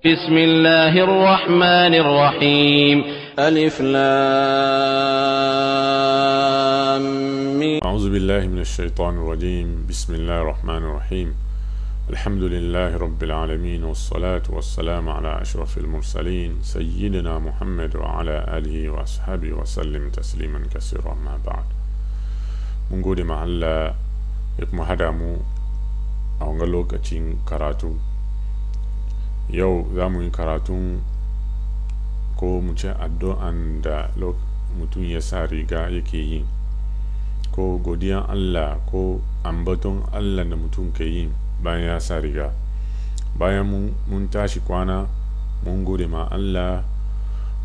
بسم الله الرحمن الرحيم ألف لام ميم. أعوذ بالله من الشيطان الرجيم. بسم الله الرحمن الرحيم. الحمد لله رب العالمين، والصلاة والسلام على أشرف المرسلين سيدنا محمد وعلى آله وأصحابه وسلم تسليما كثيرا. ما بعد، mun gode ma Allah ya kuma hada mu a wanga lokacin karatu. Yau za mu yi karatun ko mu ce addu'an da mutum ya sa riga yake yi, ko godiyan Allah ko ambaton Allah da mutum ke yi bayan ya sa riga. Bayan mun tashi kwana, mun gode ma Allah,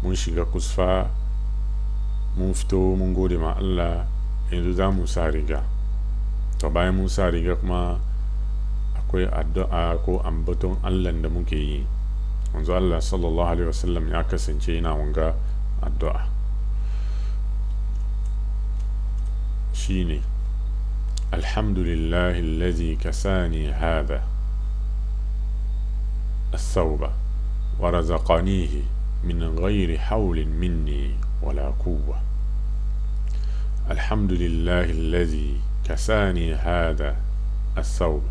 mun shiga kusfa, mun fito, mun gode ma Allah. Yanzu za mu sa riga. To bayan mun sa riga kuma akwai addu'a ko ambaton Allah da muke yi. Manzo Allah sallallahu alaihi wasallam ya kasance yana wanga addu'a. Shine alhamdulillahi allazi kasani hadha الثوب ورزقنيه من غير حول مني ولا قوة. الحمد لله الذي كساني هذا الثوب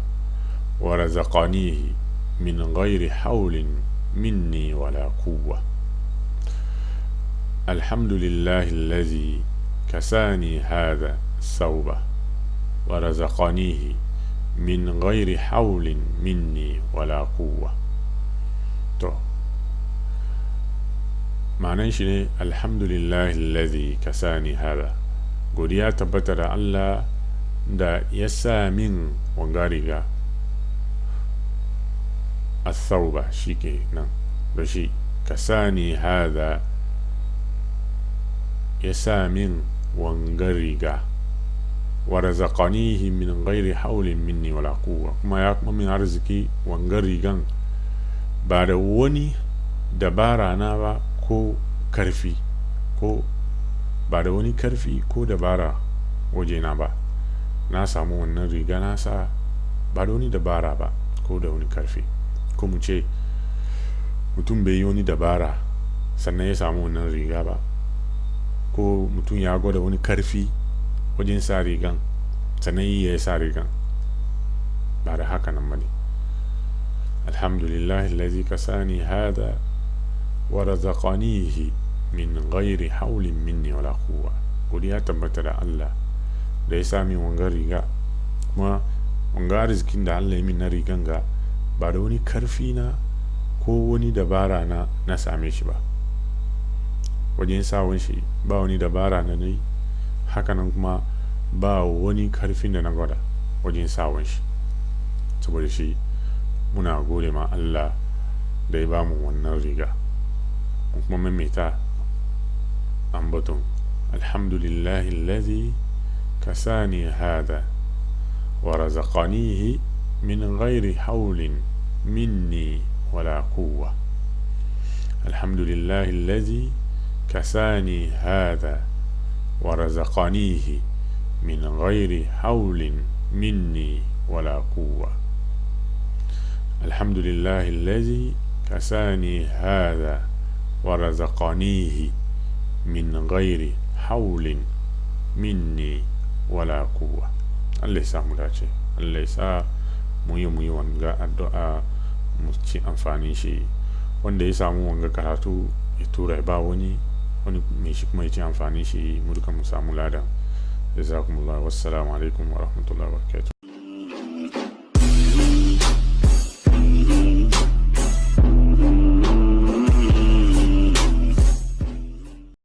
ورزقنيه من غير حول مني ولا قوة. الحمد لله الذي كساني هذا الثوب ورزقنيه من غير حول مني ولا قوة. تو معناه شيء الحمد لله الذي كساني هذا. Godiya tabbata da Allah da ya sa min wanga riga. Athauba shi ke nan da shi kasani hada, ya sa min wanga riga. Wa razaqanihi min ghairi haulin minni wala quwwa, kuma ya kuma min arziki wanga rigan ba da wani dabara na ba ko karfi, ko ba da wani karfi ko dabara wajena ba. Na samu wannan riga nasa ba da wani dabara ba ko da wani karfi. Ko mu ce mutum bai yi wani dabara sannan ya samu wannan riga ba, ko mutum ya gwada wani karfi wajen sa rigan sannan ya sa rigan. Ba da haka nan bane. Alhamdulillah allazi kasani hada wa razaqanihi min ghairi haulin minni wala quwwa. Godiya tabbata da Allah da ya sami wanga riga, kuma wanga arzikin da Allah ya min na rigan ga ba da wani karfi na ko wani dabara na same shi ba. Wajen sawon shi ba wani dabara na nayi, hakanan kuma ba wani karfin da na gwada wajen sawon shi. Saboda shi muna gode ma Allah da ya bamu wannan riga. Kuma maimaita ambaton alhamdulillahi allazi kasani hada wa razaqanihi min ghairi haulin minni wala quwwa. alhamdulillahi allazi kasani hada wa razaqanihi min ghairi haulin minni wala quwwa. alhamdulillahi allazi kasani hada wa razaqanihi min ghairi haulin minni wala quwwa. Allah ya sa mu dace. Allah ya sa mu yi wanga addu'a mu ci amfanin shi. Wanda ya samu wanga karatu ya tura ba wani mai shi kuma ya ci amfanin shi, mu duka mu samu ladan. Jazakumullah. Wassalamu alaikum wa rahmatullahi wa barakatuh.